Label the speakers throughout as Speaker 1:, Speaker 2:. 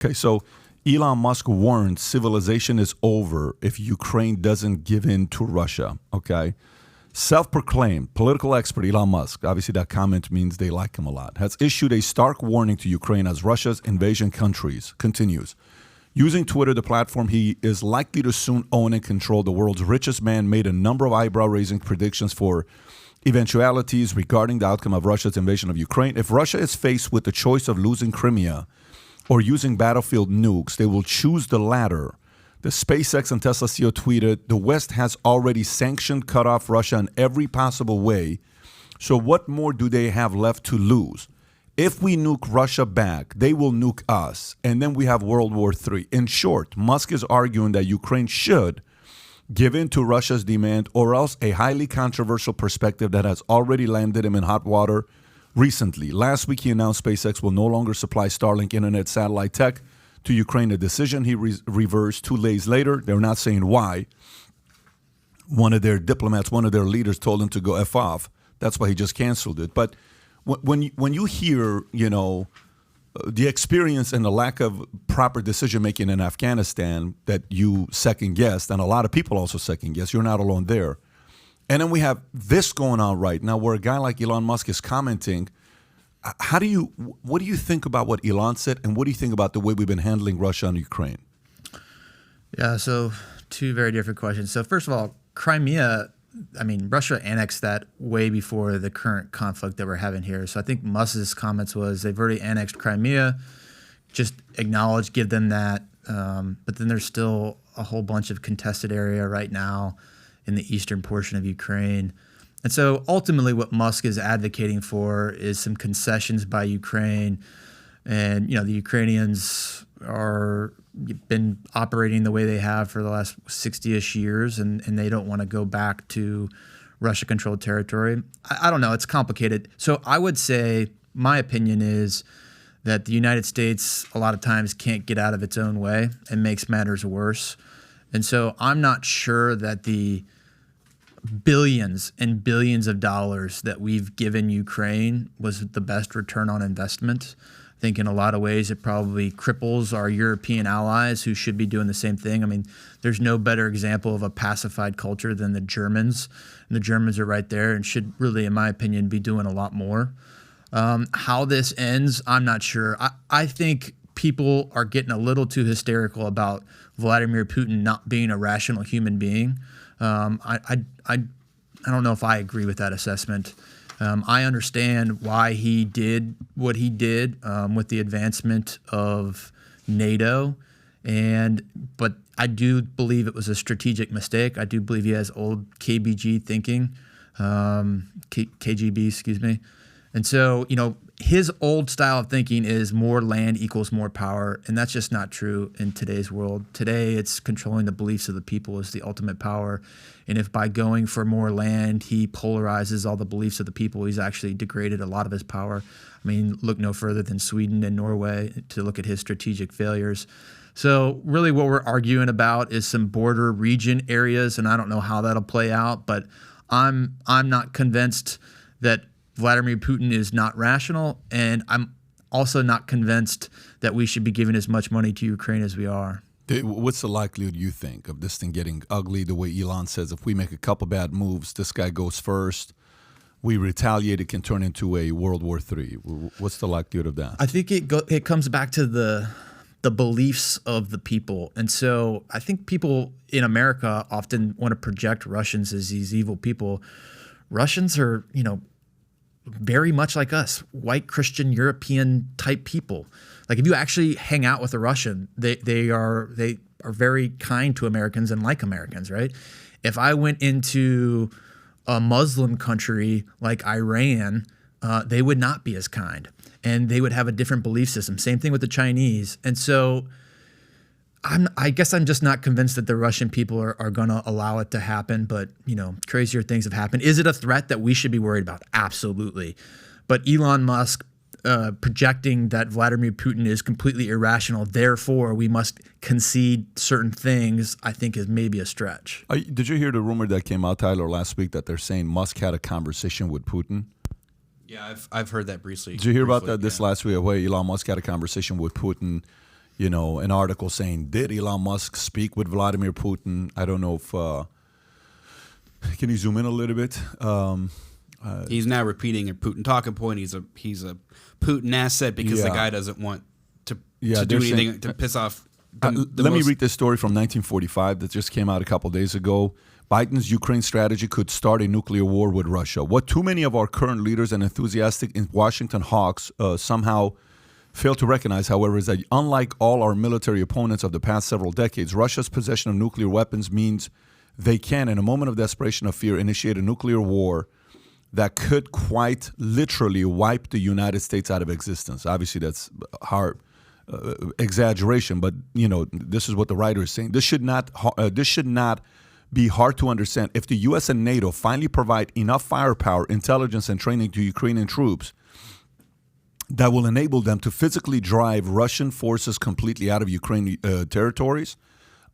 Speaker 1: Okay, so Elon Musk warned civilization is over if Ukraine doesn't give in to Russia, okay? Self-proclaimed political expert Elon Musk, obviously that comment means they like him a lot, has issued a stark warning to Ukraine as Russia's invasion continues. Using Twitter, the platform he is likely to soon own and control, the world's richest man made a number of eyebrow-raising predictions for eventualities regarding the outcome of Russia's invasion of Ukraine. If Russia is faced with the choice of losing Crimea or using battlefield nukes, they will choose the latter. The SpaceX and Tesla CEO tweeted, the West has already sanctioned, cut off Russia in every possible way. So what more do they have left to lose? If we nuke Russia back, they will nuke us. And then we have World War III. In short, Musk is arguing that Ukraine should give in to Russia's demand, or else a highly controversial perspective that has already landed him in hot water recently. Last week, he announced SpaceX will no longer supply Starlink internet satellite tech to Ukraine, a decision he reversed 2 days later. They're not saying why. One of their diplomats, one of their leaders told him to go F off. That's why he just canceled it. But when you hear, the experience and the lack of proper decision-making in Afghanistan that you second-guessed, and a lot of people also second-guess, you're not alone there. And then we have this going on right now where a guy like Elon Musk is commenting. What do you think about what Elon said, and what do you think about the way we've been handling Russia and Ukraine?
Speaker 2: Yeah, so 2 very different questions. So first of all, Crimea, Russia annexed that way before the current conflict that we're having here. So I think Musk's comments was they've already annexed Crimea, just acknowledge, give them that. But then there's still a whole bunch of contested area right now in the eastern portion of Ukraine. And so ultimately what Musk is advocating for is some concessions by Ukraine. And, the Ukrainians are been operating the way they have for the last 60-ish years, and they don't want to go back to Russia-controlled territory. I don't know. It's complicated. So I would say my opinion is that the United States a lot of times can't get out of its own way and makes matters worse. And so I'm not sure that the billions and billions of dollars that we've given Ukraine was the best return on investment. I think in a lot of ways it probably cripples our European allies who should be doing the same thing. There's no better example of a pacified culture than the Germans. And the Germans are right there and should really, in my opinion, be doing a lot more. How this ends, I'm not sure. I think people are getting a little too hysterical about Vladimir Putin not being a rational human being. I don't know if I agree with that assessment. I understand why he did what he did with the advancement of NATO, but I do believe it was a strategic mistake. I do believe he has old KBG thinking, KGB, excuse me. And so, his old style of thinking is more land equals more power, and that's just not true in today's world. Today, it's controlling the beliefs of the people is the ultimate power. And if by going for more land, he polarizes all the beliefs of the people, he's actually degraded a lot of his power. Look no further than Sweden and Norway to look at his strategic failures. So really what we're arguing about is some border region areas, and I don't know how that'll play out, but I'm not convinced that Vladimir Putin is not rational, and I'm also not convinced that we should be giving as much money to Ukraine as we are.
Speaker 1: What's the likelihood, you think, of this thing getting ugly the way Elon says? If we make a couple bad moves, this guy goes first, we retaliate, it can turn into a World War III. What's the likelihood of that?
Speaker 2: I think it comes back to the beliefs of the people. And so I think people in America often want to project Russians as these evil people. Russians are, very much like us, white Christian European type people. Like if you actually hang out with a Russian, they are very kind to Americans and like Americans, right? If I went into a Muslim country like Iran, they would not be as kind, and they would have a different belief system. Same thing with the Chinese. And so I guess I'm just not convinced that the Russian people are going to allow it to happen, but, crazier things have happened. Is it a threat that we should be worried about? Absolutely. But Elon Musk projecting that Vladimir Putin is completely irrational, therefore we must concede certain things, I think is maybe a stretch.
Speaker 1: Did you hear the rumor that came out, Tyler, last week that they're saying Musk had a conversation with Putin?
Speaker 3: Yeah, I've heard that briefly.
Speaker 1: Did you hear about that this last week? Where Elon Musk had a conversation with Putin, an article saying, did Elon Musk speak with Vladimir Putin? I don't know if, can you zoom in a little bit?
Speaker 3: He's now repeating a Putin talking point. He's a Putin asset because the guy doesn't want to do anything to piss off
Speaker 1: let me read this story from 1945 that just came out a couple days ago. Biden's Ukraine strategy could start a nuclear war with Russia. What too many of our current leaders and enthusiastic in Washington hawks somehow fail to recognize, however, is that unlike all our military opponents of the past several decades, Russia's possession of nuclear weapons means they can, in a moment of desperation or fear, initiate a nuclear war that could quite literally wipe the United States out of existence. Obviously, that's hard exaggeration, but this is what the writer is saying. This should not be hard to understand. If the U.S. and NATO finally provide enough firepower, intelligence, and training to Ukrainian troops that will enable them to physically drive Russian forces completely out of Ukrainian territories,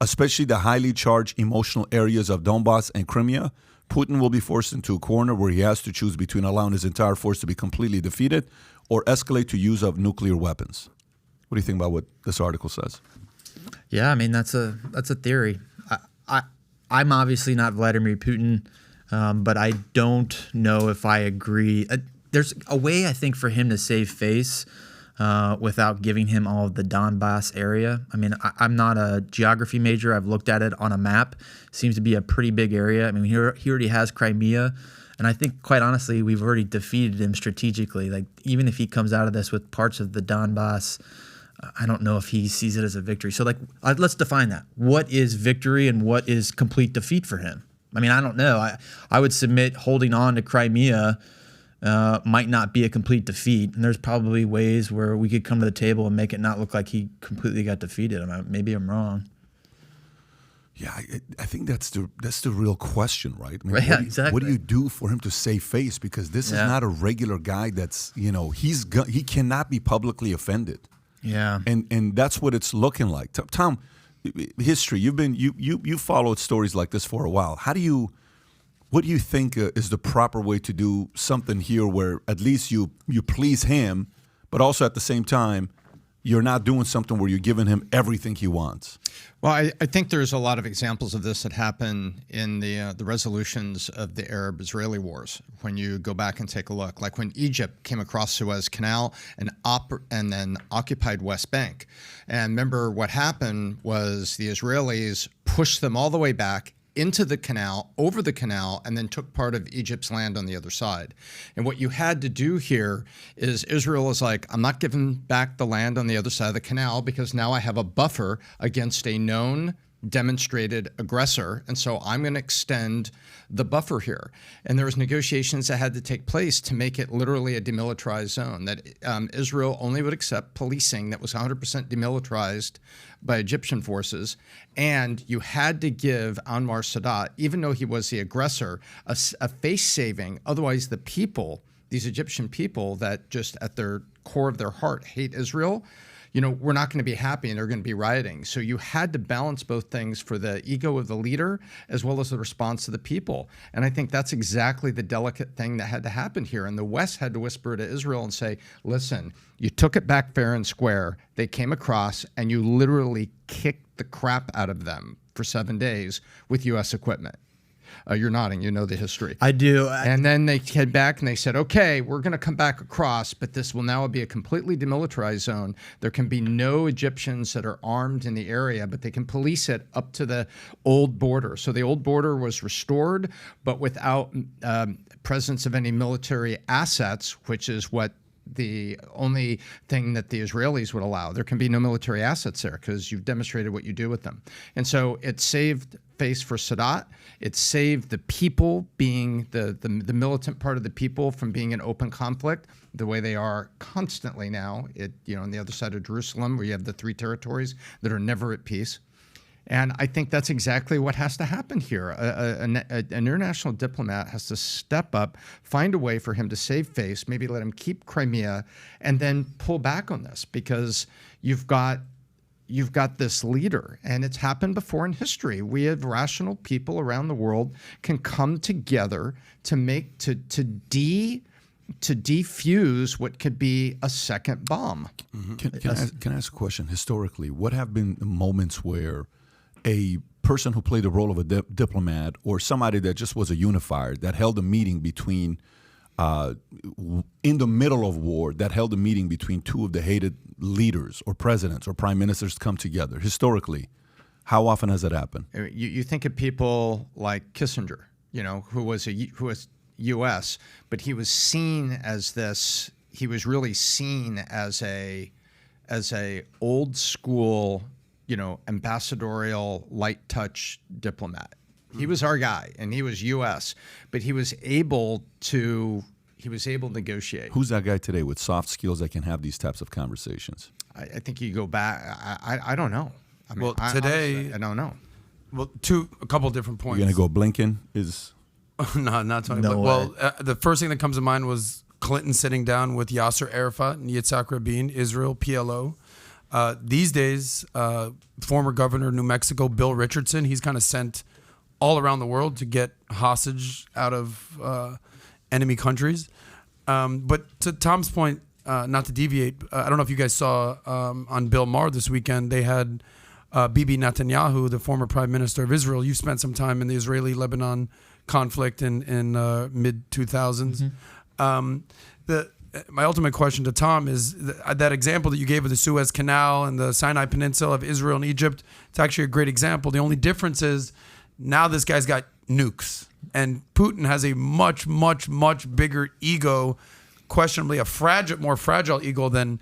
Speaker 1: especially the highly charged emotional areas of Donbass and Crimea, Putin will be forced into a corner where he has to choose between allowing his entire force to be completely defeated or escalate to use of nuclear weapons. What do you think about what this article says?
Speaker 2: Yeah, I mean, that's a theory. I'm obviously not Vladimir Putin, but I don't know if I agree. There's a way, I think, for him to save face without giving him all of the Donbass area. I mean, I'm not a geography major. I've looked at it on a map. Seems to be a pretty big area. I mean, he already has Crimea. And I think, quite honestly, we've already defeated him strategically. Like, even if he comes out of this with parts of the Donbass, I don't know if he sees it as a victory. So, let's define that. What is victory and what is complete defeat for him? I mean, I don't know. I would submit holding on to Crimea might not be a complete defeat. And there's probably ways where we could come to the table and make it not look like he completely got defeated. Maybe I'm wrong.
Speaker 1: Yeah, I think that's the real question, right? I mean,
Speaker 2: right, exactly.
Speaker 1: What do you do for him to save face? Because this is not a regular guy that's, he cannot be publicly offended.
Speaker 2: Yeah.
Speaker 1: And that's what it's looking like. Tom, history, you followed stories like this for a while. What do you think is the proper way to do something here where at least you please him, but also at the same time, you're not doing something where you're giving him everything he wants?
Speaker 4: Well, I think there's a lot of examples of this that happen in the resolutions of the Arab-Israeli wars. When you go back and take a look, like when Egypt came across Suez Canal and then occupied West Bank. And remember what happened was the Israelis pushed them all the way back into the canal, over the canal, and then took part of Egypt's land on the other side. And what you had to do here is Israel is like, I'm not giving back the land on the other side of the canal because now I have a buffer against a known demonstrated aggressor, and so I'm going to extend the buffer here. And there was negotiations that had to take place to make it literally a demilitarized zone, that Israel only would accept policing that was 100% demilitarized by Egyptian forces, and you had to give Anwar Sadat, even though he was the aggressor, a face saving. Otherwise, the people, these Egyptian people that just at their core of their heart hate Israel, we're not going to be happy and they're going to be rioting. So you had to balance both things for the ego of the leader as well as the response of the people. And I think that's exactly the delicate thing that had to happen here. And the West had to whisper to Israel and say, listen, you took it back fair and square. They came across and you literally kicked the crap out of them for 7 days with U.S. equipment. You're nodding. You know the history.
Speaker 2: I do.
Speaker 4: And then they came back and they said, okay, we're going to come back across, but this will now be a completely demilitarized zone. There can be no Egyptians that are armed in the area, but they can police it up to the old border. So the old border was restored, but without presence of any military assets, which is what the only thing that the Israelis would allow. There can be no military assets there because you've demonstrated what you do with them. And so it saved face for Sadat. It saved the people being the militant part of the people from being in open conflict the way they are constantly now, on the other side of Jerusalem, where you have the three territories that are never at peace. And I think that's exactly what has to happen here. An international diplomat has to step up, find a way for him to save face, maybe let him keep Crimea, and then pull back on this because you've got this leader, and it's happened before in history. We have rational people around the world can come together to to defuse what could be a second bomb.
Speaker 1: Can I ask a question? Historically, what have been the moments where a person who played the role of a diplomat or somebody that just was a unifier that held a meeting between in the middle of war, that held a meeting between two of the hated leaders or presidents or prime ministers come together? Historically, how often has it happened?
Speaker 4: You think of people like Kissinger, who was U.S., but he was seen as this. He was really seen as a old school, ambassadorial, light touch diplomat. He was our guy, and he was U.S., but he was able to negotiate.
Speaker 1: Who's that guy today with soft skills that can have these types of conversations?
Speaker 4: I think you go back. I don't know. I mean,
Speaker 5: today
Speaker 4: I don't know.
Speaker 5: Well, a couple different points.
Speaker 1: You're gonna go Blinken is.
Speaker 5: No, not Tony.
Speaker 2: No way.
Speaker 5: The first thing that comes to mind was Clinton sitting down with Yasser Arafat and Yitzhak Rabin, Israel, PLO. These days, former governor of New Mexico, Bill Richardson, he's kind of sent all around the world to get hostage out of enemy countries. But to Tom's point, not to deviate, I don't know if you guys saw on Bill Maher this weekend, they had Bibi Netanyahu, the former prime minister of Israel. You spent some time in the Israeli-Lebanon conflict in mid-2000s. My ultimate question to Tom is that example that you gave of the Suez Canal and the Sinai Peninsula of Israel and Egypt. It's actually a great example. The only difference is now this guy's got nukes, and Putin has a much, much, much bigger ego, questionably more fragile ego than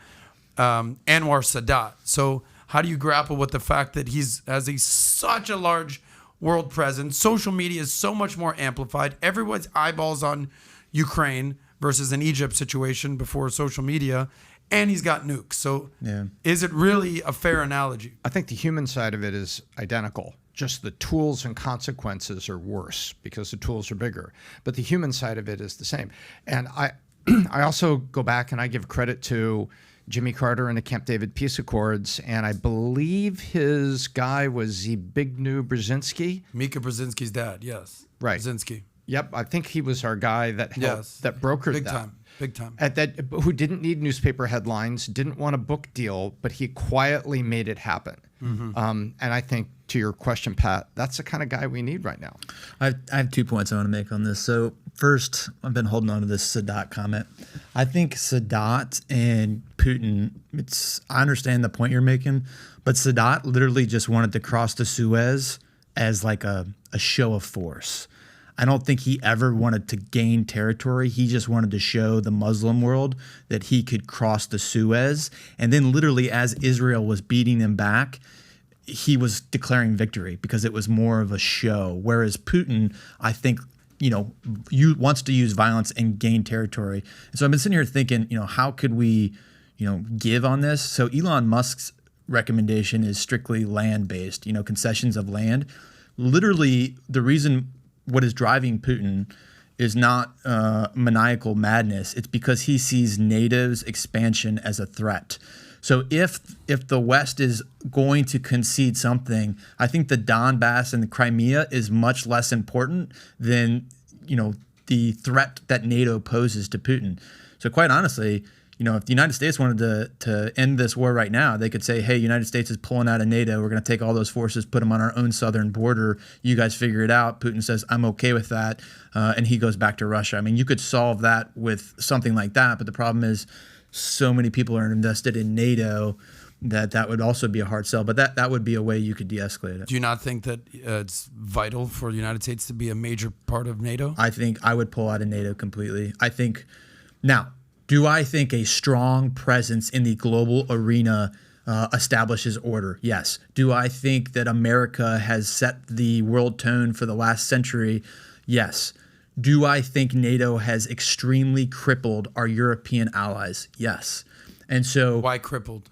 Speaker 5: Anwar Sadat. So how do you grapple with the fact that he's has such a large world presence? Social media is so much more amplified. Everyone's eyeballs on Ukraine versus an Egypt situation before social media, and he's got nukes. So is it really a fair analogy?
Speaker 4: I think the human side of it is identical. Just the tools and consequences are worse because the tools are bigger. But the human side of it is the same. And I also go back and I give credit to Jimmy Carter and the Camp David Peace Accords, and I believe his guy was Zbigniew Brzezinski.
Speaker 5: Mika Brzezinski's dad, yes.
Speaker 4: Right.
Speaker 5: Brzezinski.
Speaker 4: Yep, I think he was our guy that helped, that brokered
Speaker 5: Big time.
Speaker 4: Who didn't need newspaper headlines, didn't want a book deal, but he quietly made it happen. And I think, to your question, Pat, that's the kind of guy we need right now.
Speaker 2: I have 2 points I want to make on this. So first, I've been holding on to this Sadat comment. I think Sadat and Putin, I understand the point you're making, but Sadat literally just wanted to cross the Suez as like a show of force. I don't think he ever wanted to gain territory. He just wanted to show the Muslim world that he could cross the Suez. And then literally as Israel was beating them back, he was declaring victory because it was more of a show. Whereas Putin, I think, wants to use violence and gain territory. And so I've been sitting here thinking, how could we, give on this? So Elon Musk's recommendation is strictly land-based, concessions of land. Literally the reason what is driving Putin is not maniacal madness. It's because he sees NATO's expansion as a threat. So if the West is going to concede something, I think the Donbass and the Crimea is much less important than the threat that NATO poses to Putin. So quite honestly, if the United States wanted to end this war right now, they could say, hey, United States is pulling out of NATO. We're going to take all those forces, put them on our own southern border. You guys figure it out. Putin says, I'm okay with that. And he goes back to Russia. I mean, you could solve that with something like that. But the problem is so many people are invested in NATO that would also be a hard sell. But that would be a way you could de-escalate it.
Speaker 5: Do you not think that it's vital for the United States to be a major part of NATO?
Speaker 2: I think I would pull out of NATO completely. Do I think a strong presence in the global arena establishes order? Yes. Do I think that America has set the world tone for the last century? Yes. Do I think NATO has extremely crippled our European allies? Yes. And so
Speaker 5: why crippled?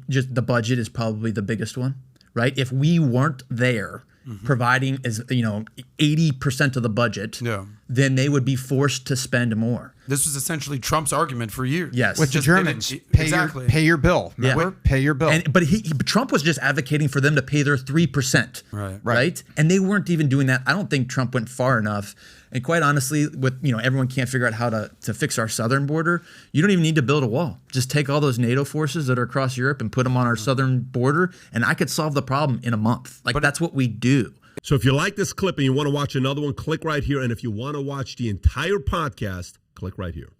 Speaker 2: Just the budget is probably the biggest one, right? If we weren't there providing as 80% of the budget, then they would be forced to spend more.
Speaker 5: This was essentially Trump's argument for years.
Speaker 2: Yes.
Speaker 4: With the Germans, pay your bill. Remember? Pay your bill.
Speaker 2: But Trump was just advocating for them to pay their 3%. Right. And they weren't even doing that. I don't think Trump went far enough. And quite honestly, with everyone can't figure out how to fix our southern border. You don't even need to build a wall. Just take all those NATO forces that are across Europe and put them on our southern border, and I could solve the problem in a month. But that's what we do.
Speaker 6: So if you like this clip and you want to watch another one, click right here. And if you want to watch the entire podcast, click right here.